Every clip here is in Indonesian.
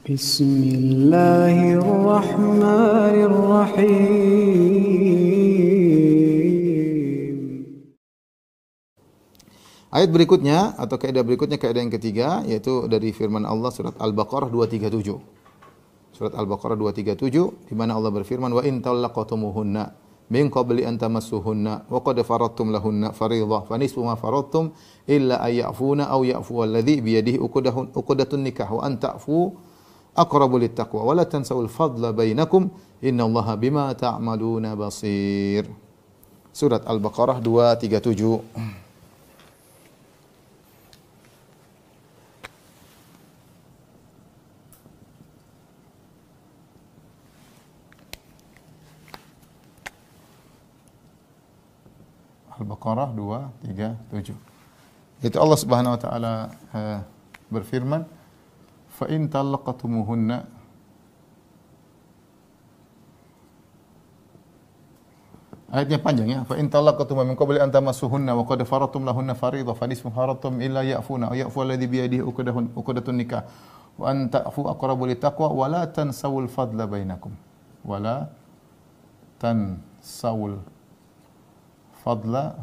بسم الله الرحمن الرحيم. Ayat berikutnya atau kaidah berikutnya, kaidah yang ketiga, yaitu dari firman Allah surat Al-Baqarah 237. Surat Al-Baqarah 237 di mana Allah berfirman, "Wa in talaqtumuhunna min qabli an tamassuhunna wa qad faradtum lahunna fariidhah fa nisfu ma faradtum illa ay ya'funa aw ya'fu alladhi bi yadihi uqdatun nikah wa an ta'fu aqrabu littaqwa wa la tansawul fadla bainakum innallaha bima ta'maluna basir." Surat Al-Baqarah 237. Al-Baqarah 237. Itu Allah Subhanahu wa taala berfirman, "Fa in talaqtumuhunna" Ayatnya panjang ya. "Fa in talaqtum min qabli an tamassuhunna wa qad faradtum lahunna fariidha fa nisfu faradtum illa ya'funa aw ya'fu alladhi bi yadihi uqdatun nikah wa an ta'fu aqrabu littaqwa wa la tansawul fadla bainakum." Wa la tansawul fadla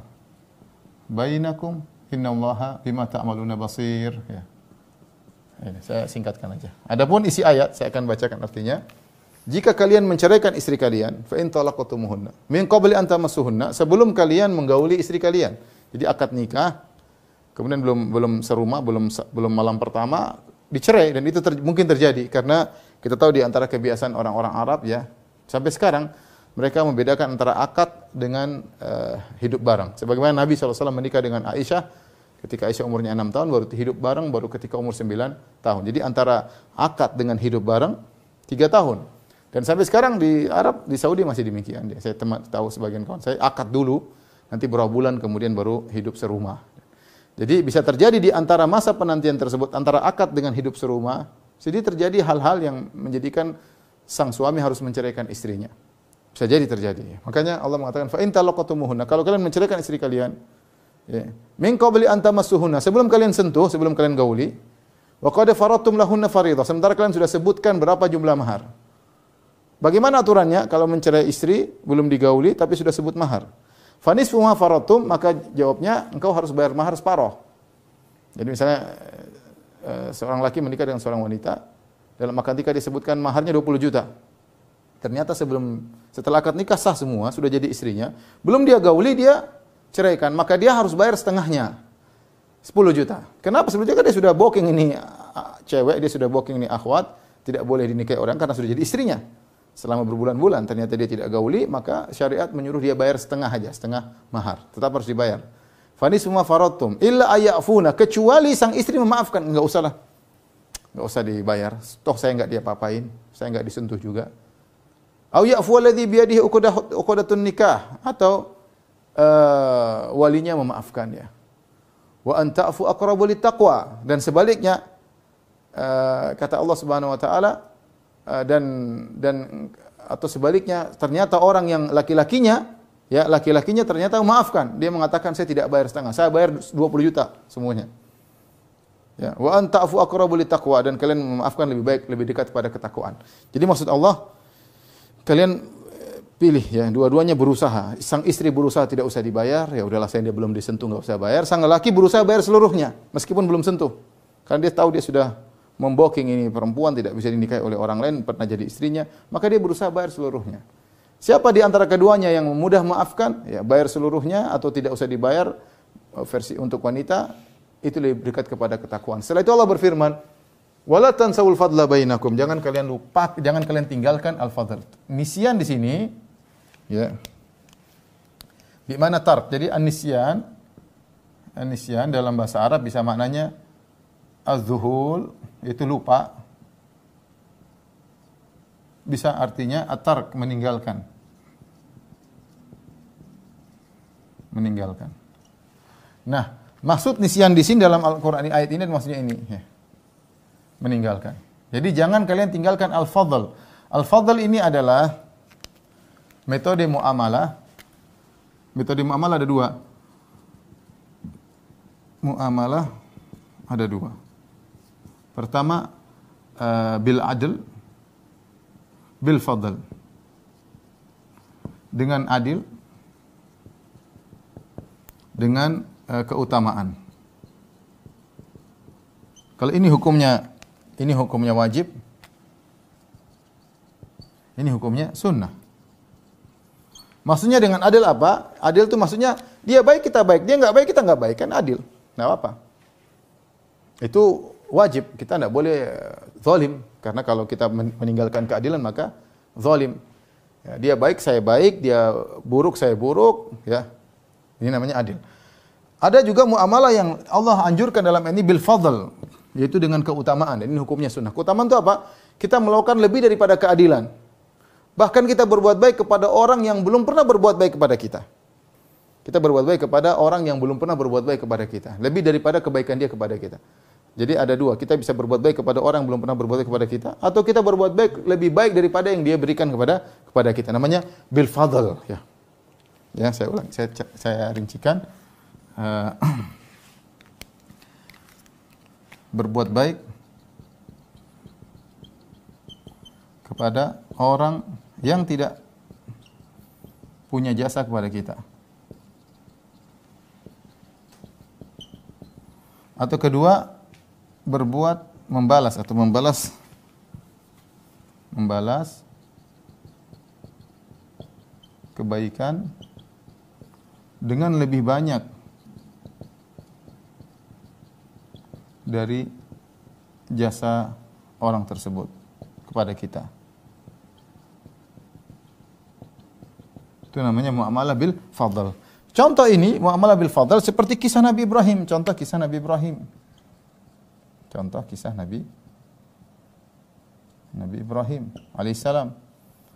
bainakum innallaha bima ta'maluna basir. Ya. Ini saya singkatkan aja. Adapun isi ayat saya akan bacakan artinya. Jika kalian menceraikan istri kalian, fa in talaqtumuhunna min qabli an tamassuhunna, sebelum kalian menggauli istri kalian. Jadi akad nikah, kemudian belum serumah, belum malam pertama dicerai, dan itu mungkin terjadi karena kita tahu di antara kebiasaan orang-orang Arab ya, sampai sekarang mereka membedakan antara akad dengan hidup bareng. Sebagaimana Nabi SAW menikah dengan Aisyah ketika Aisyah umurnya 6 tahun, baru hidup bareng baru ketika umur 9 tahun. Jadi antara akad dengan hidup bareng 3 tahun. Dan sampai sekarang di Arab, di Saudi masih demikian. Saya tahu sebagian kawan saya akad dulu, nanti beberapa bulan kemudian baru hidup serumah. Jadi bisa terjadi di antara masa penantian tersebut, antara akad dengan hidup serumah, jadi terjadi hal-hal yang menjadikan sang suami harus menceraikan istrinya. Bisa jadi terjadi. Makanya Allah mengatakan, "Fa in talaqtumuhunna", kalau kalian menceraikan istri kalian, ya, min qabli an tamassuhunna, sebelum kalian sentuh, sebelum kalian gauli, wa qad faradtum lahunna fariidhah, sementara kalian sudah sebutkan berapa jumlah mahar. Bagaimana aturannya kalau mencerai istri belum digauli tapi sudah sebut mahar? Fa nisfu ma faradtum, maka jawabnya engkau harus bayar mahar separuh. Jadi misalnya seorang laki menikah dengan seorang wanita, dalam akad nikah disebutkan maharnya 20 juta. Ternyata setelah akad nikah sah semua, sudah jadi istrinya, belum dia gauli, dia ceraikan, maka dia harus bayar setengahnya, 10 juta. Kenapa? Sebetulnya dia sudah booking ini cewek, dia sudah booking ini akhwat, tidak boleh dinikahi orang karena sudah jadi istrinya. Selama berbulan-bulan, ternyata dia tidak gauli, maka syariat menyuruh dia bayar setengah aja, setengah mahar. Tetap harus dibayar. Fanis semua faradtum illa ayafuna, kecuali sang istri memaafkan, enggak usah lah. Enggak usah dibayar. Toh saya enggak diapa-apain, saya enggak disentuh juga. Au ya'fu alladhi bi yadihi uqdatun nikah, atau walinya memaafkan ya. Wa an ta'fu aqrabu littaqwa, dan sebaliknya kata Allah Subhanahu wa taala, dan atau sebaliknya ternyata orang yang laki-lakinya ternyata memaafkan, dia mengatakan saya tidak bayar setengah, saya bayar 20 juta semuanya. Ya, wa an ta'fu aqrabu littaqwa, dan kalian memaafkan lebih baik, lebih dekat kepada ketakwaan. Jadi maksud Allah, kalian pilih ya, dua-duanya berusaha. Sang istri berusaha tidak usah dibayar, ya udahlah saya dia belum disentuh enggak usah bayar. Sang lelaki berusaha bayar seluruhnya meskipun belum sentuh. Karena dia tahu dia sudah membooking ini perempuan, tidak bisa dinikahi oleh orang lain, pernah jadi istrinya, maka dia berusaha bayar seluruhnya. Siapa di antara keduanya yang mudah maafkan, ya bayar seluruhnya atau tidak usah dibayar, versi untuk wanita itu lebih dekat kepada ketakwaan. Setelah itu Allah berfirman, wala tansawul fadla bainakum, jangan kalian lupa, jangan kalian tinggalkan al-fadl. Nisyan di sini ya, bi mana tark. Jadi an-nisyan dalam bahasa Arab bisa maknanya az-zuhul, itu lupa. Bisa artinya at-tark, meninggalkan. Nah, maksud nisyan di sini dalam Al-Qur'an ayat ini maksudnya ini ya. Meninggalkan. Jadi jangan kalian tinggalkan al-fadl. Al-fadl ini adalah metode muamalah. Metode muamalah ada dua. Muamalah ada dua. Pertama, bil adl bil fadl. Dengan adil, dengan keutamaan. Kalau ini hukumnya wajib, ini hukumnya sunnah. Maksudnya dengan adil apa? Adil itu maksudnya dia baik kita baik, dia nggak baik kita nggak baik, kan adil. Nggak apa. Itu wajib, kita nggak boleh zalim, karena kalau kita meninggalkan keadilan maka zalim. Ya, dia baik, saya baik, dia buruk, saya buruk, ya. Ini namanya adil. Ada juga muamalah yang Allah anjurkan dalam ini bil fadl, yaitu dengan keutamaan. Dan ini hukumnya sunnah. Keutamaan itu apa? Kita melakukan lebih daripada keadilan. Bahkan kita berbuat baik kepada orang yang belum pernah berbuat baik kepada kita. Kita berbuat baik kepada orang yang belum pernah berbuat baik kepada kita. Lebih daripada kebaikan dia kepada kita. Jadi ada dua, kita bisa berbuat baik kepada orang yang belum pernah berbuat baik kepada kita, atau kita berbuat baik lebih baik daripada yang dia berikan kepada kita. Namanya bil fadl, ya. Ya, saya ulang, saya rincikan. Berbuat baik kepada orang yang tidak punya jasa kepada kita. Atau kedua, membalas kebaikan dengan lebih banyak dari jasa orang tersebut kepada kita. Itu namanya muamalah bil fadl. Contoh ini muamalah bil fadl seperti kisah Nabi Ibrahim. Contoh kisah Nabi Ibrahim alaihissalam.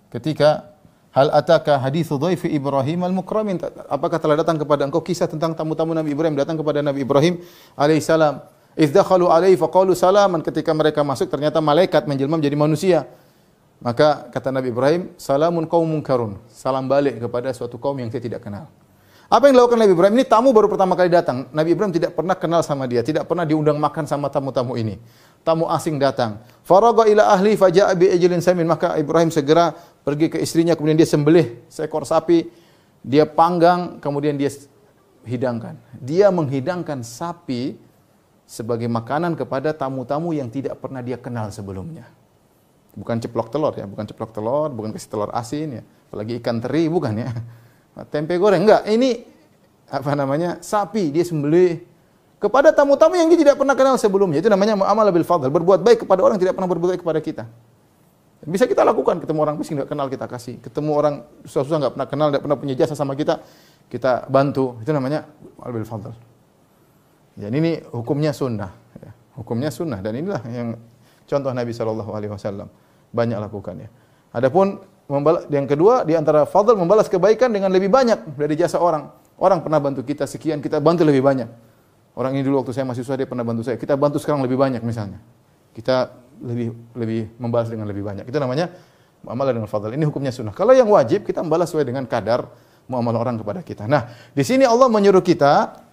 Ketika hal ataka hadithu dhaifi Ibrahim al-mukramin, apakah telah datang kepada engkau kisah tentang tamu-tamu Nabi Ibrahim datang kepada Nabi Ibrahim alaihissalam. Idz dakhalu alaihi faqalu salaman, ketika mereka masuk ternyata malaikat menjelma menjadi manusia. Maka kata Nabi Ibrahim, salamun qaumun munkarun, salam balik kepada suatu kaum yang saya tidak kenal. Apa yang dilakukan Nabi Ibrahim? Ini tamu baru pertama kali datang. Nabi Ibrahim tidak pernah kenal sama dia, tidak pernah diundang makan sama tamu-tamu ini. Tamu asing datang. Faragha ila ahli faja'a bi ajlin samin, maka Ibrahim segera pergi ke istrinya, kemudian dia sembelih seekor sapi, dia panggang, kemudian dia hidangkan. Dia menghidangkan sapi sebagai makanan kepada tamu-tamu yang tidak pernah dia kenal sebelumnya. Bukan ceplok telur ya, bukan kasih telur asin ya, apalagi ikan teri bukan ya. Tempe goreng enggak, ini sapi dia sembelih kepada tamu-tamu yang dia tidak pernah kenal sebelumnya. Itu namanya muamalah bil fadl, berbuat baik kepada orang yang tidak pernah berbuat baik kepada kita. Bisa kita lakukan, ketemu orang miskin enggak kenal kita kasih, ketemu orang susah-susah enggak pernah kenal, enggak pernah punya jasa sama kita, kita bantu. Itu namanya muamalah bil fadl. Ya, ini hukumnya sunnah, ya. Hukumnya sunnah, dan inilah yang contoh Nabi SAW banyak lakukan ya. Adapun yang kedua di antara fadl membalas kebaikan dengan lebih banyak dari jasa orang. Orang pernah bantu kita sekian, kita bantu lebih banyak. Orang ini dulu waktu saya masih susah dia pernah bantu saya, kita bantu sekarang lebih banyak misalnya. Kita lebih membalas dengan lebih banyak. Itu namanya muamalah dengan fadl. Ini hukumnya sunnah. Kalau yang wajib kita membalas sesuai dengan kadar muamalah orang kepada kita. Nah, di sini Allah menyuruh kita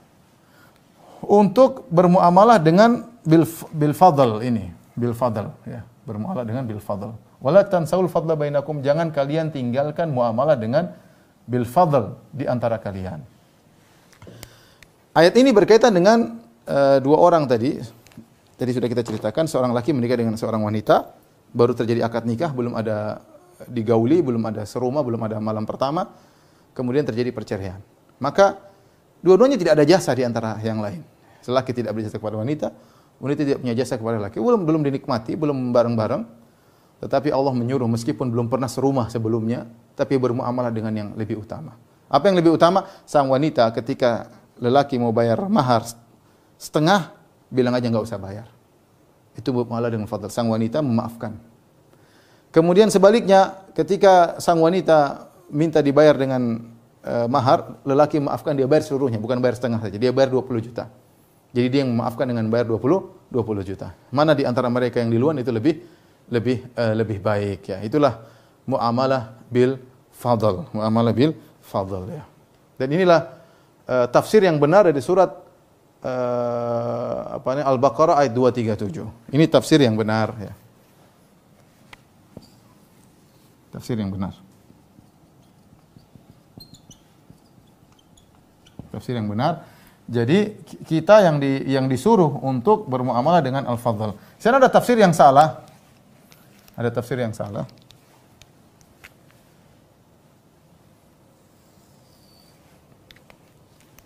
untuk bermuamalah dengan bil fadl ini, bil fadl ya, bermuamalah dengan bil fadl. Wala tansaul fadla bainakum, jangan kalian tinggalkan muamalah dengan bil fadl di antara kalian. Ayat ini berkaitan dengan dua orang tadi. Tadi sudah kita ceritakan, seorang laki menikah dengan seorang wanita, baru terjadi akad nikah, belum ada digauli, belum ada serumah, belum ada malam pertama, kemudian terjadi perceraian. Maka dua-duanya tidak ada jasa di antara yang lain. Laki tidak berjasa kepada wanita, wanita tidak punya jasa kepada laki. Belum dinikmati, belum bareng-bareng. Tetapi Allah menyuruh meskipun belum pernah serumah sebelumnya, tapi bermuamalah dengan yang lebih utama. Apa yang lebih utama? Sang wanita ketika lelaki mau bayar mahar setengah, bilang aja enggak usah bayar. Itu bermuamalah dengan fadl. Sang wanita memaafkan. Kemudian sebaliknya, ketika sang wanita minta dibayar dengan mahar, lelaki memaafkan, dia bayar seluruhnya, bukan bayar setengah saja. Dia bayar 20 juta. Jadi dia yang memaafkan dengan bayar 20 juta. Mana di antara mereka yang di luar itu lebih baik ya. Itulah muamalah bil fadl, muamalah bil fadl ya. Dan inilah tafsir yang benar dari surat Al-Baqarah ayat 237. Ini tafsir yang benar ya. Tafsir yang benar. Tafsir yang benar. Jadi kita yang disuruh untuk bermuamalah dengan al-fadl. Sana ada tafsir yang salah. Ada tafsir yang salah.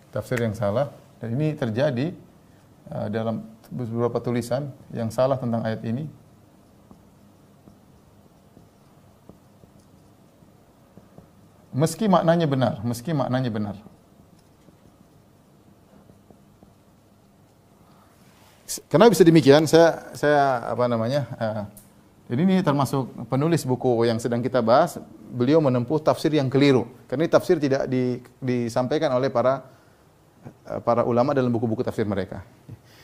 Tafsir yang salah, dan ini terjadi dalam beberapa tulisan yang salah tentang ayat ini. Meski maknanya benar. Kenapa bisa demikian? Saya apa namanya? Jadi ini termasuk penulis buku yang sedang kita bahas. Beliau menempuh tafsir yang keliru. Karena ini tafsir tidak disampaikan oleh para ulama dalam buku-buku tafsir mereka.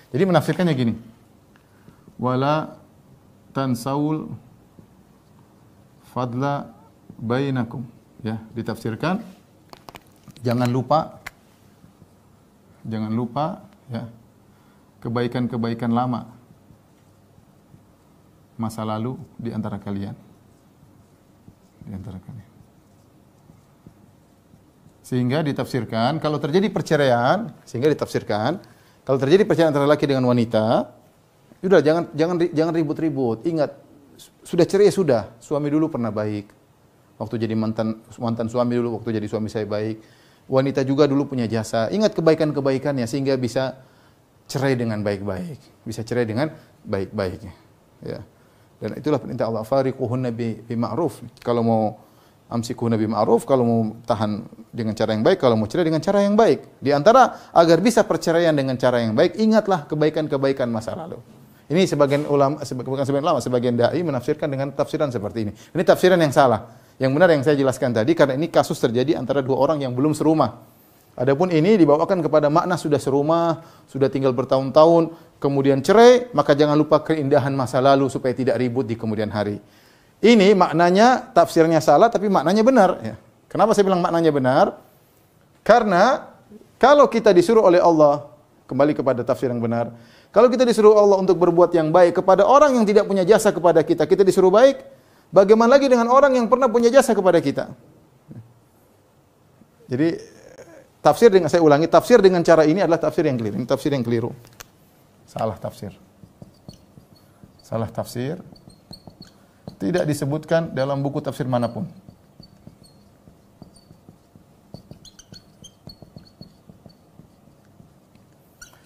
Jadi menafsirkannya gini. Wala tansaul fadla bainakum. Ya, ditafsirkan jangan lupa ya kebaikan-kebaikan lama masa lalu di antara kalian. Sehingga ditafsirkan kalau terjadi perceraian, kalau terjadi perceraian antara laki dengan wanita, sudah jangan ribut-ribut. Ingat, sudah cerai sudah, suami dulu pernah baik. Waktu jadi mantan suami dulu, waktu jadi suami saya baik. Wanita juga dulu punya jasa. Ingat kebaikan-kebaikannya sehingga bisa cerai dengan baik-baik. Bisa cerai dengan baik-baik. Ya. Dan itulah perintah Allah, fariquhunna bima'ruf. Kalau mau amsikuhunna bima'ruf, kalau mau tahan dengan cara yang baik, kalau mau cerai dengan cara yang baik. Di antara agar bisa perceraian dengan cara yang baik, ingatlah kebaikan-kebaikan masa lalu. Ini sebagian dai menafsirkan dengan tafsiran seperti ini. Ini tafsiran yang salah. Yang benar yang saya jelaskan tadi, karena ini kasus terjadi antara dua orang yang belum serumah. Adapun ini dibawakan kepada makna sudah serumah, sudah tinggal bertahun-tahun, kemudian cerai, maka jangan lupa keindahan masa lalu supaya tidak ribut di kemudian hari. Ini maknanya, tafsirnya salah, tapi maknanya benar. Ya. Kenapa saya bilang maknanya benar? Karena kalau kita disuruh oleh Allah, kembali kepada tafsir yang benar, kalau kita disuruh Allah untuk berbuat yang baik kepada orang yang tidak punya jasa kepada kita, kita disuruh baik, bagaimana lagi dengan orang yang pernah punya jasa kepada kita? Jadi saya ulangi, tafsir dengan cara ini adalah tafsir yang keliru. Ini tafsir yang keliru. Salah tafsir. Tidak disebutkan dalam buku tafsir manapun.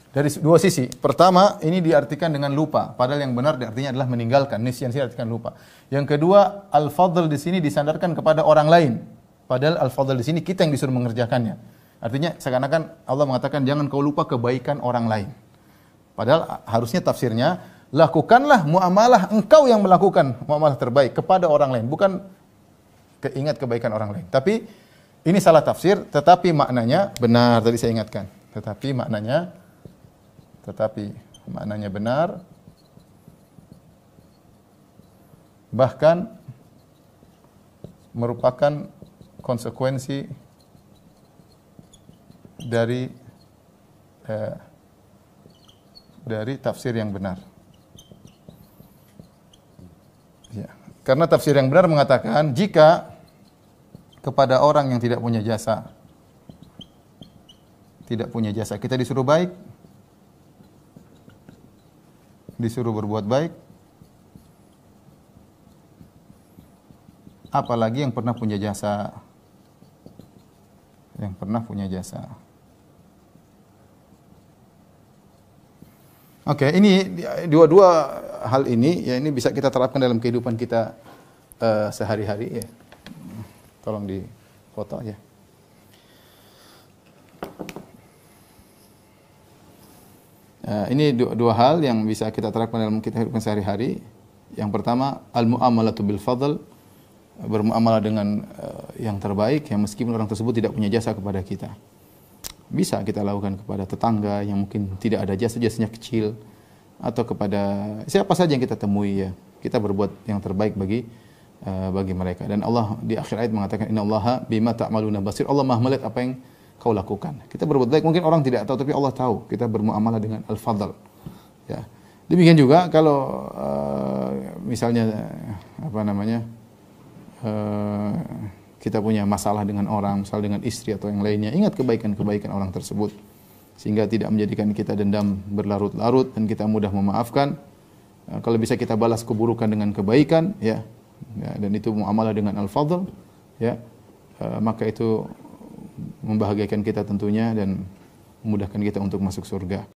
Dari dua sisi. Pertama, ini diartikan dengan lupa, padahal yang benar artinya adalah meninggalkan. Nisyan diartikan lupa. Yang kedua, al-fadl di sini disandarkan kepada orang lain. Padahal al-fadl di sini kita yang disuruh mengerjakannya. Artinya seakan-akan Allah mengatakan jangan kau lupa kebaikan orang lain. Padahal harusnya tafsirnya, lakukanlah muamalah engkau yang melakukan muamalah terbaik kepada orang lain, bukan ingat kebaikan orang lain. Tapi ini salah tafsir, tetapi maknanya benar, tadi saya ingatkan. Tetapi maknanya benar. Bahkan merupakan konsekuensi dari tafsir yang benar. Ya. Karena tafsir yang benar mengatakan jika kepada orang yang tidak punya jasa kita disuruh baik, disuruh berbuat baik, apalagi yang pernah punya jasa. Oke, ini dua hal ini ya, ini bisa kita terapkan dalam kehidupan kita sehari-hari ya. Tolong difoto ya. Ini dua hal yang bisa kita terapkan dalam kehidupan sehari-hari. Yang pertama, al-mu'amalatu bil fadl, bermuamalah dengan yang terbaik, yang meskipun orang tersebut tidak punya jasa kepada kita. Bisa kita lakukan kepada tetangga yang mungkin tidak ada jasanya kecil, atau kepada siapa saja yang kita temui ya. Kita berbuat yang terbaik bagi mereka. Dan Allah di akhir ayat mengatakan innallaha bima ta'maluna basir. Allah Maha melihat apa yang kau lakukan. Kita berbuat baik, mungkin orang tidak tahu tapi Allah tahu. Kita bermuamalah dengan al-fadl. Ya. Demikian juga kalau misalnya kita punya masalah dengan orang, misal dengan istri atau yang lainnya, ingat kebaikan-kebaikan orang tersebut sehingga tidak menjadikan kita dendam berlarut-larut dan kita mudah memaafkan. Kalau bisa kita balas keburukan dengan kebaikan, ya, dan itu muamalah dengan al-fadl, ya, maka itu membahagiakan kita tentunya dan memudahkan kita untuk masuk surga.